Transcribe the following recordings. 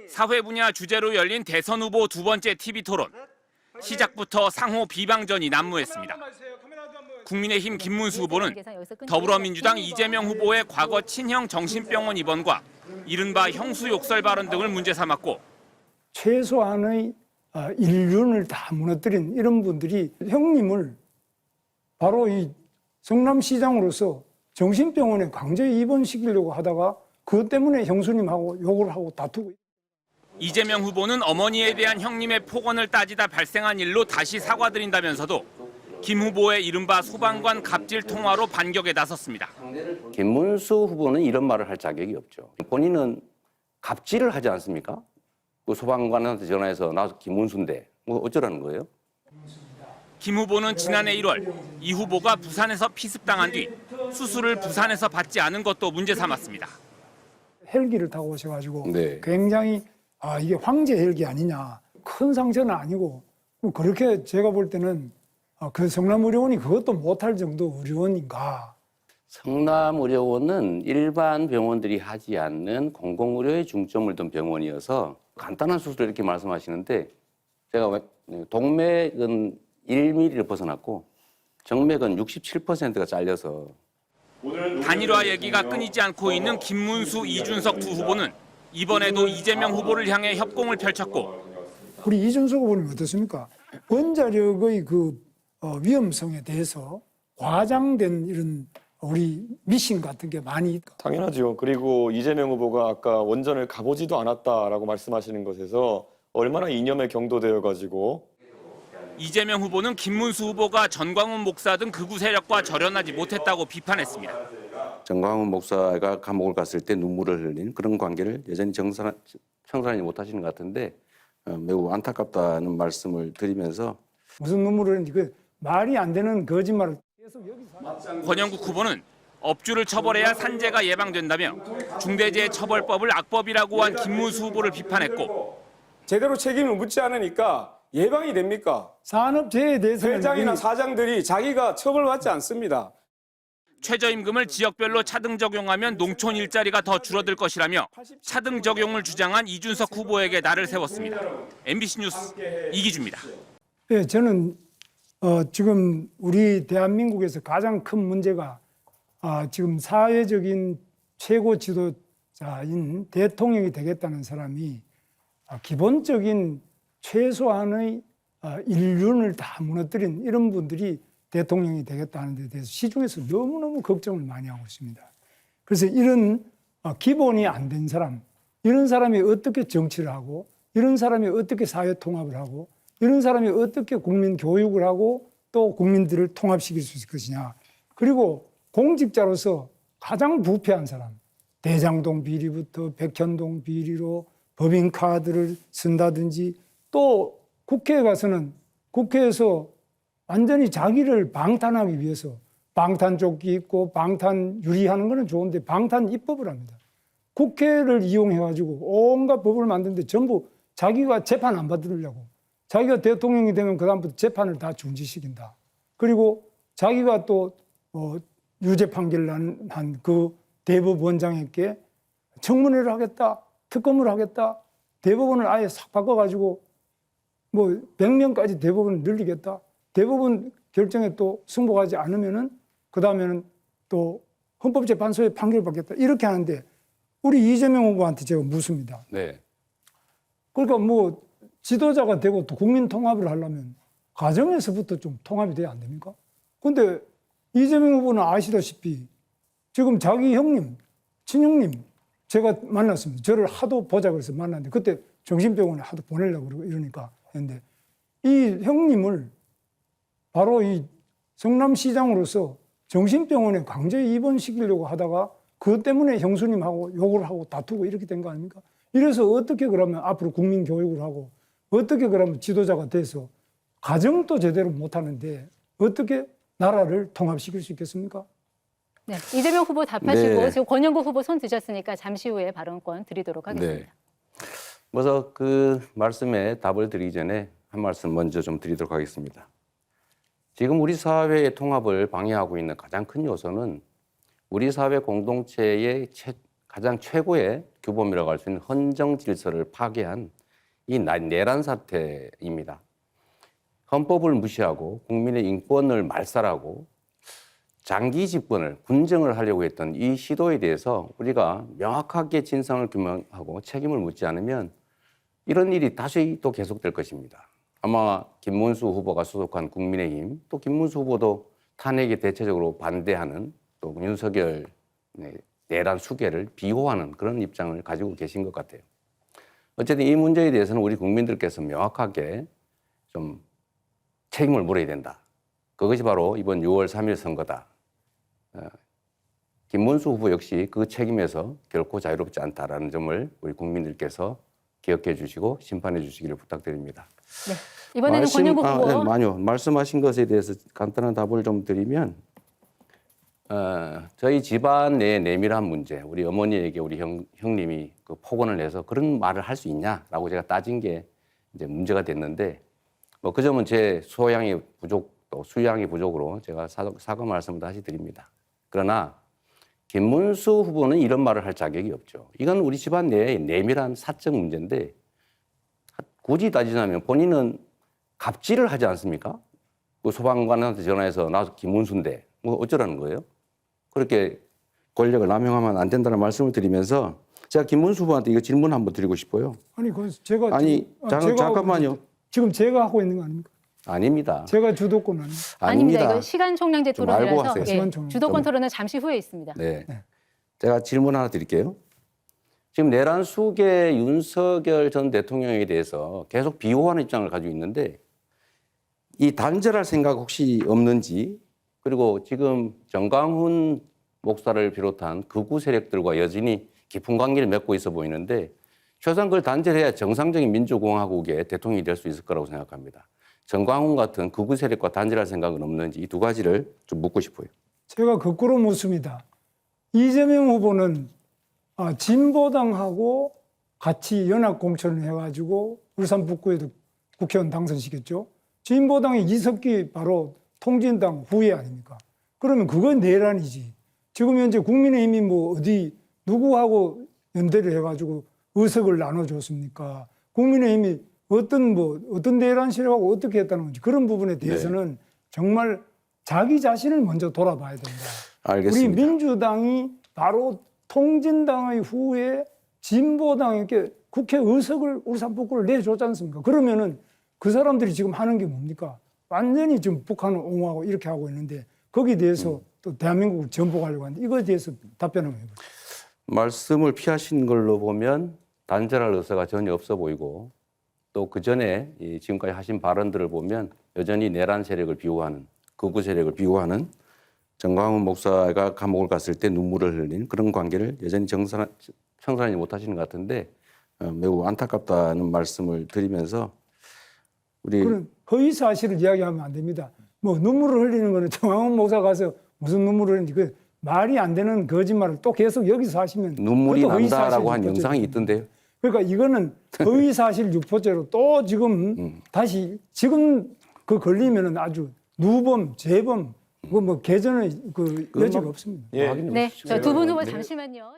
사회 분야 주제로 열린 대선 후보 두 번째 TV 토론. 시작부터 상호 비방전이 난무했습니다. 국민의힘 김문수 후보는 더불어민주당 이재명 후보의 과거 친형 정신병원 입원과 이른바 형수 욕설 발언 등을 문제 삼았고, 최소한의 인륜을 다 무너뜨린 이런 분들이 형님을 바로 이 성남시장으로서 정신병원에 강제 입원시키려고 하다가 그것 때문에 형수님하고 욕을 하고 다투고. 이재명 후보는 어머니에 대한 형님의 폭언을 따지다 발생한 일로 다시 사과드린다면서도 김 후보의 이른바 소방관 갑질 통화로 반격에 나섰습니다. 김문수 후보는 이런 말을 할 자격이 없죠. 본인은 갑질을 하지 않습니까? 그 소방관한테 전화해서 나 김문수인데 뭐 어쩌라는 거예요? 김 후보는 지난해 1월 이 후보가 부산에서 피습당한 뒤 수술을 부산에서 받지 않은 것도 문제 삼았습니다. 헬기를 타고 오셔가지고 네. 굉장히 이게 황제 헬기 아니냐, 큰 상처는 아니고, 그렇게 제가 볼 때는 그 성남의료원이 그것도 못할 정도 의료원인가. 성남의료원은 일반 병원들이 하지 않는 공공의료에 중점을 둔 병원이어서 간단한 수술을 이렇게 말씀하시는데, 제가 동맥은 1mm를 벗어났고 정맥은 67%가 잘려서. 단일화 얘기가 끊이지 않고 있는 김문수, 이준석 두 후보는 이번에도 이재명 후보를 향해 협공을 펼쳤고, 우리 이준석 후보님 어떻습니까? 원자력의 그 위험성에 대해서 과장된 이런 우리 미신 같은 게 많이. 당연하죠. 그리고 이재명 후보가 아까 원전을 가보지도 않았다라고 말씀하시는 것에서 얼마나 이념에 경도되어 가지고. 이재명 후보는 김문수 후보가 전광훈 목사 등 극우 세력과 절연하지 못했다고 비판했습니다. 전광훈 목사가 감옥을 갔을 때 눈물을 흘린 그런 관계를 여전히 청산하지 못하시는 것 같은데 매우 안타깝다는 말씀을 드리면서. 무슨 눈물을 흘리는지 그 말이 안 되는 거짓말을 계속 여기서. 권영국 후보는 업주를 처벌해야 산재가 예방된다며 중대재해처벌법을 악법이라고 한 김문수 후보를 비판했고, 제대로 책임을 묻지 않으니까 예방이 됩니까? 산업재해에 대해서는 회장이나 사장들이 자기가 처벌받지 않습니다. 최저임금을 지역별로 차등 적용하면 농촌 일자리가 더 줄어들 것이라며 차등 적용을 주장한 이준석 후보에게 날을 세웠습니다. MBC 뉴스 이기주입니다. 네, 저는 지금 우리 대한민국에서 가장 큰 문제가 지금 사회적인 최고 지도자인 대통령이 되겠다는 사람이 기본적인 최소한의 인륜을 다 무너뜨린 이런 분들이 대통령이 되겠다는 데 대해서 시중에서 너무너무 걱정을 많이 하고 있습니다. 그래서 이런 기본이 안 된 사람, 이런 사람이 어떻게 정치를 하고, 이런 사람이 어떻게 사회 통합을 하고, 이런 사람이 어떻게 국민 교육을 하고 또 국민들을 통합시킬 수 있을 것이냐. 그리고 공직자로서 가장 부패한 사람, 대장동 비리부터 백현동 비리로 법인카드를 쓴다든지, 또 국회에 가서는 국회에서 완전히 자기를 방탄하기 위해서 방탄조끼 입고 방탄 유리하는 거는 좋은데 방탄 입법을 합니다. 국회를 이용해가지고 온갖 법을 만드는데 전부 자기가 재판 안 받으려고, 자기가 대통령이 되면 그다음부터 재판을 다 중지시킨다. 그리고 자기가 또 유죄 판결 난 그 대법원장에게 청문회를 하겠다, 특검을 하겠다, 대법원을 아예 싹 바꿔가지고 뭐 100명까지 대법원을 늘리겠다. 대법원 결정에 또 승복하지 않으면은 그 다음에는 또 헌법재판소에 판결받겠다. 이렇게 하는데 우리 이재명 후보한테 제가 묻습니다. 네. 그러니까 뭐 지도자가 되고 또 국민 통합을 하려면 가정에서부터 좀 통합이 돼야 안 됩니까? 근데 이재명 후보는 아시다시피 지금 자기 형님, 친형님 제가 만났습니다. 저를 하도 보자 그래서 만났는데 그때 정신병원에 하도 보내려고 그러고 이러니까 했는데 이 형님을 바로 이 성남시장으로서 정신병원에 강제 입원시키려고 하다가 그것 때문에 형수님하고 욕을 하고 다투고 이렇게 된 거 아닙니까? 이래서 어떻게 그러면 앞으로 국민 교육을 하고 어떻게 그러면 지도자가 돼서 가정도 제대로 못하는데 어떻게 나라를 통합시킬 수 있겠습니까? 네, 이재명 후보 답하시고 네. 지금 권영국 후보 손 드셨으니까 잠시 후에 발언권 드리도록 하겠습니다. 네. 먼저 그 말씀에 답을 드리기 전에 한 말씀 먼저 좀 드리도록 하겠습니다. 지금 우리 사회의 통합을 방해하고 있는 가장 큰 요소는 우리 사회 공동체의 가장 최고의 규범이라고 할 수 있는 헌정 질서를 파괴한 이 내란 사태입니다. 헌법을 무시하고 국민의 인권을 말살하고 장기 집권을 군정을 하려고 했던 이 시도에 대해서 우리가 명확하게 진상을 규명하고 책임을 묻지 않으면 이런 일이 다시 또 계속될 것입니다. 아마 김문수 후보가 소속한 국민의힘, 또 김문수 후보도 탄핵에 대체적으로 반대하는, 또 윤석열 내란 수계를 비호하는 그런 입장을 가지고 계신 것 같아요. 어쨌든 이 문제에 대해서는 우리 국민들께서 명확하게 좀 책임을 물어야 된다. 그것이 바로 이번 6월 3일 선거다. 김문수 후보 역시 그 책임에서 결코 자유롭지 않다라는 점을 우리 국민들께서 기억해 주시고 심판해 주시기를 부탁드립니다. 네. 이번에는 권영국 후보. 네, 아니요. 말씀하신 것에 대해서 간단한 답을 좀 드리면 저희 집안 내 내밀한 문제, 우리 어머니에게 우리 형님이 그 폭언을 내서 그런 말을 할 수 있냐라고 제가 따진 게 이제 문제가 됐는데 뭐 그 점은 제 소양이 부족 또 수양이 부족으로 제가 사과 말씀을 다시 드립니다. 그러나 김문수 후보는 이런 말을 할 자격이 없죠. 이건 우리 집안 내의 내밀한 사적 문제인데 굳이 따지자면 본인은 갑질을 하지 않습니까? 그 소방관한테 전화해서 나 김문수인데 뭐 어쩌라는 거예요? 그렇게 권력을 남용하면 안 된다는 말씀을 드리면서 제가 김문수 후보한테 이거 질문 한번 드리고 싶어요. 아니 그 제가 아니 잠깐만요. 지금 제가 하고 있는 거 아닙니까? 아닙니다. 제가 주도권 아닙니까? 아닙니다. 이거 시간 총량제 좀 알고 토론이라서 하세요. 시간 총량. 주도권 토론은 잠시 후에 있습니다. 네. 제가 질문 하나 드릴게요. 지금 내란 수계 윤석열 전 대통령에 대해서 계속 비호하는 입장을 가지고 있는데 이 단절할 생각 혹시 없는지, 그리고 지금 정광훈 목사를 비롯한 극우 세력들과 여전히 깊은 관계를 맺고 있어 보이는데 최소한 그걸 단절해야 정상적인 민주공화국의 대통령이 될 수 있을 거라고 생각합니다. 정광훈 같은 극우 세력과 단절할 생각은 없는지 이 두 가지를 좀 묻고 싶어요. 제가 거꾸로 묻습니다. 이재명 후보는 진보당하고 같이 연합 공천을 해가지고 울산 북구에도 국회의원 당선시켰죠. 진보당의 이석기 바로 통진당 후예 아닙니까? 그러면 그건 내란이지. 지금 현재 국민의힘이 뭐 어디 누구하고 연대를 해가지고 의석을 나눠줬습니까? 국민의힘이 어떤 내란 세력하고 어떻게 했다는 건지 그런 부분에 대해서는 정말 자기 자신을 먼저 돌아봐야 된다. 알겠습니다. 우리 민주당이 바로 통진당의 후에 진보당에게 국회 의석을 울산 북구를 내줬지 않습니까? 그러면은 그 사람들이 지금 하는 게 뭡니까? 완전히 지금 북한을 옹호하고 이렇게 하고 있는데 거기에 대해서 또 대한민국을 전복하려고 하는데 이거에 대해서 답변 한번 해보세요. 말씀을 피하신 걸로 보면 단절할 의사가 전혀 없어 보이고 또 그 전에 지금까지 하신 발언들을 보면 여전히 내란 세력을 비호하는, 극우 세력을 비호하는, 정광훈 목사가 감옥을 갔을 때 눈물을 흘린 그런 관계를 여전히 청산하지 못하시는 것 같은데 매우 안타깝다는 말씀을 드리면서 우리 그런 허위 사실을 이야기하면 안 됩니다. 뭐 눈물을 흘리는 거는 정광훈 목사 가서 무슨 눈물을 흘리는지 그 말이 안 되는 거짓말을 또 계속 여기서 하시면 눈물이 그것도 허위 난다라고 한 사실 영상이 있던데요. 그러니까 이거는 허위 사실 유포죄로 또 지금 다시 지금 그 걸리면은 아주 누범, 재범 뭐 개전의 그 여지가 없습니다. 예. 네, 두 분 후보 잠시만요.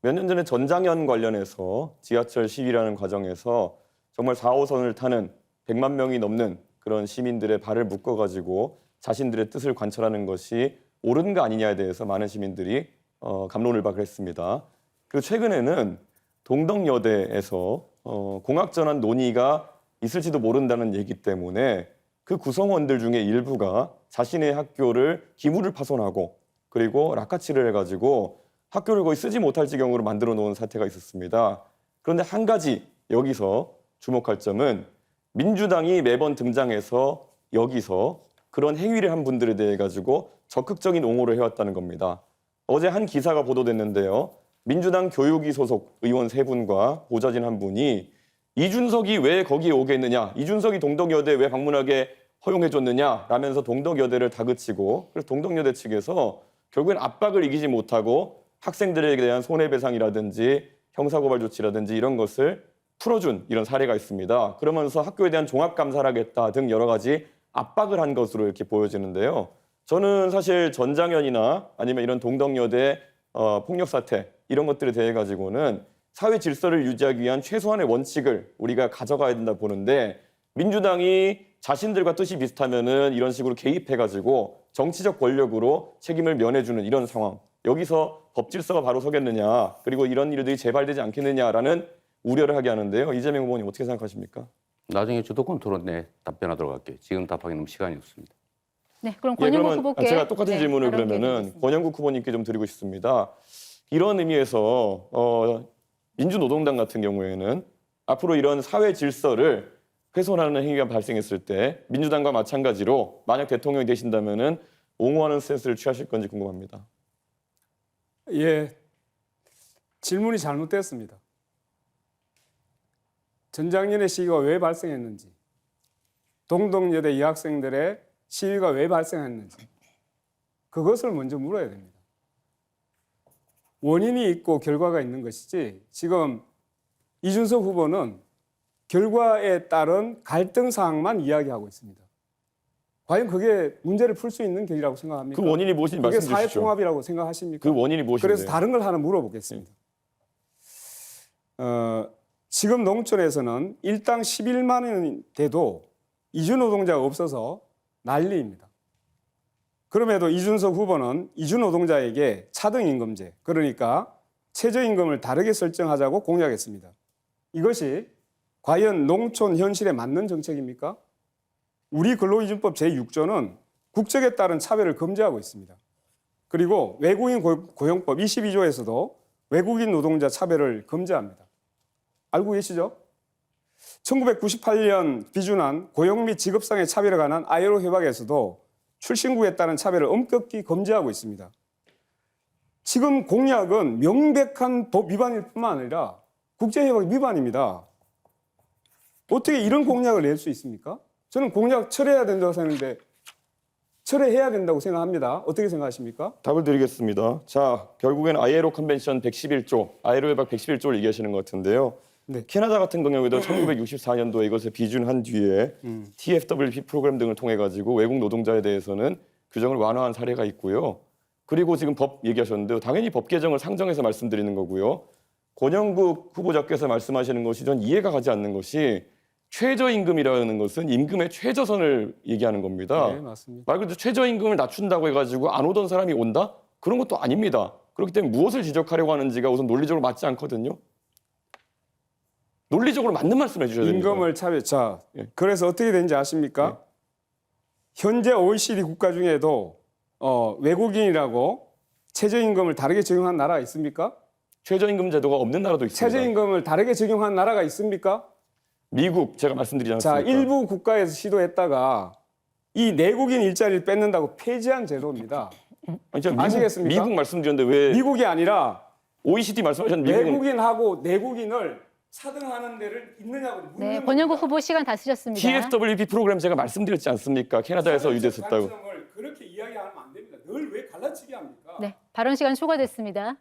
몇 년 전에 전장현 관련해서 지하철 시위라는 과정에서 정말 4호선을 타는 100만 명이 넘는 그런 시민들의 발을 묶어가지고 자신들의 뜻을 관철하는 것이 옳은가 아니냐에 대해서 많은 시민들이 갑론을박을 했습니다. 그리고 최근에는 동덕여대에서 공학전환 논의가 있을지도 모른다는 얘기 때문에 그 구성원들 중에 일부가 자신의 학교를 기물을 파손하고 그리고 락카치를 해가지고 학교를 거의 쓰지 못할 지경으로 만들어 놓은 사태가 있었습니다. 그런데 한 가지 여기서 주목할 점은 민주당이 매번 등장해서 여기서 그런 행위를 한 분들에 대해 가지고 적극적인 옹호를 해왔다는 겁니다. 어제 한 기사가 보도됐는데요. 민주당 교육위 소속 의원 3분과 보좌진 1분이 이준석이 왜 거기에 오겠느냐, 이준석이 동덕여대 왜 방문하게 허용해줬느냐 라면서 동덕여대를 다그치고 그래서 동덕여대 측에서 결국엔 압박을 이기지 못하고 학생들에게 대한 손해배상이라든지 형사고발 조치라든지 이런 것을 풀어준 이런 사례가 있습니다. 그러면서 학교에 대한 종합감사를 하겠다 등 여러 가지 압박을 한 것으로 이렇게 보여지는데요. 저는 사실 전장현이나 아니면 이런 동덕여대 폭력 사태 이런 것들에 대해 가지고는 사회 질서를 유지하기 위한 최소한의 원칙을 우리가 가져가야 된다 보는데 민주당이 자신들과 뜻이 비슷하면은 이런 식으로 개입해가지고 정치적 권력으로 책임을 면해주는 이런 상황. 여기서 법 질서가 바로 서겠느냐, 그리고 이런 일들이 재발되지 않겠느냐라는 우려를 하게 하는데요. 이재명 후보님 어떻게 생각하십니까? 나중에 주도권 토론에 답변하도록 할게요. 지금 답하기 너무 시간이 없습니다. 네, 그럼 예, 권영국 그러면 후보께 제가 똑같은 네, 질문을 발언 기회 그러면은 드리겠습니다. 권영국 후보님께 좀 드리고 싶습니다. 이런 의미에서 민주노동당 같은 경우에는 앞으로 이런 사회 질서를 훼손하는 행위가 발생했을 때 민주당과 마찬가지로 만약 대통령이 되신다면은 옹호하는 스탠스를 취하실 건지 궁금합니다. 예, 질문이 잘못됐습니다. 전작년의 시위가 왜 발생했는지, 동덕여대 여학생들의 시위가 왜 발생했는지 그것을 먼저 물어야 됩니다. 원인이 있고 결과가 있는 것이지 지금 이준석 후보는 결과에 따른 갈등 사항만 이야기하고 있습니다. 과연 그게 문제를 풀 수 있는 길이라고 생각합니까? 그 원인이 무엇인지 그게 말씀 주시죠. 사회통합이라고 생각하십니까? 그 원인이 무엇인데요? 그래서 다른 걸 하나 물어보겠습니다. 지금 농촌에서는 일당 11만 원이 돼도 이주노동자가 없어서 난리입니다. 그럼에도 이준석 후보는 이주노동자에게 차등임금제, 그러니까 최저임금을 다르게 설정하자고 공약했습니다. 이것이 과연 농촌 현실에 맞는 정책입니까? 우리 근로기준법 제6조는 국적에 따른 차별을 금지하고 있습니다. 그리고 외국인 고용법 22조에서도 외국인 노동자 차별을 금지합니다. 알고 계시죠? 1998년 비준한 고용 및 직업상의 차별에 관한 ILO 협약에서도 출신국에 따른 차별을 엄격히 금지하고 있습니다. 지금 공약은 명백한 법 위반일 뿐만 아니라 국제협약 위반입니다. 어떻게 이런 공약을 낼 수 있습니까? 저는 공약 철회해야 된다고 생각하는데 철회해야 된다고 생각합니다. 어떻게 생각하십니까? 답을 드리겠습니다. 자, 결국엔 ILO 컨벤션 111조, ILO 협약 111조를 얘기하시는 것 같은데요. 네. 캐나다 같은 경우에도 1964년도에 이것을 비준한 뒤에 TFWP 프로그램 등을 통해 가지고 외국 노동자에 대해서는 규정을 완화한 사례가 있고요. 그리고 지금 법 얘기하셨는데요. 당연히 법 개정을 상정해서 말씀드리는 거고요. 권영국 후보자께서 말씀하시는 것이 전 이해가 가지 않는 것이 최저임금이라는 것은 임금의 최저선을 얘기하는 겁니다. 네, 맞습니다. 말 그대로 최저임금을 낮춘다고 해가지고 안 오던 사람이 온다? 그런 것도 아닙니다. 그렇기 때문에 무엇을 지적하려고 하는지가 우선 논리적으로 맞지 않거든요. 논리적으로 맞는 말씀 해주셔야 됩니다. 임금을 차별. 자, 예. 그래서 어떻게 되는지 아십니까? 현재 OECD 국가 중에도 외국인이라고 최저임금을 다르게 적용한 나라가 있습니까? 최저임금 제도가 없는 나라도 있습니다. 최저임금을 다르게 적용한 나라가 있습니까? 미국 제가 말씀드리지 자, 않았습니까? 일부 국가에서 시도했다가 이 내국인 일자리를 뺏는다고 폐지한 제도입니다. 아니, 제가 아시겠습니까? 미국 말씀드렸는데 왜 미국이 아니라 OECD 말씀하셨는데 미국은 외국인하고 내국인을 차등하는 데를 있느냐고 묻는 네, 겁니다. 권영국 후보 시간 다 쓰셨습니다. TFWP 프로그램 제가 말씀드렸지 않습니까? 캐나다에서 유지했었다고. 관점을 그렇게 이야기하면 안 됩니다. 늘 왜 갈라치기 합니까? 네, 발언 시간 초과됐습니다.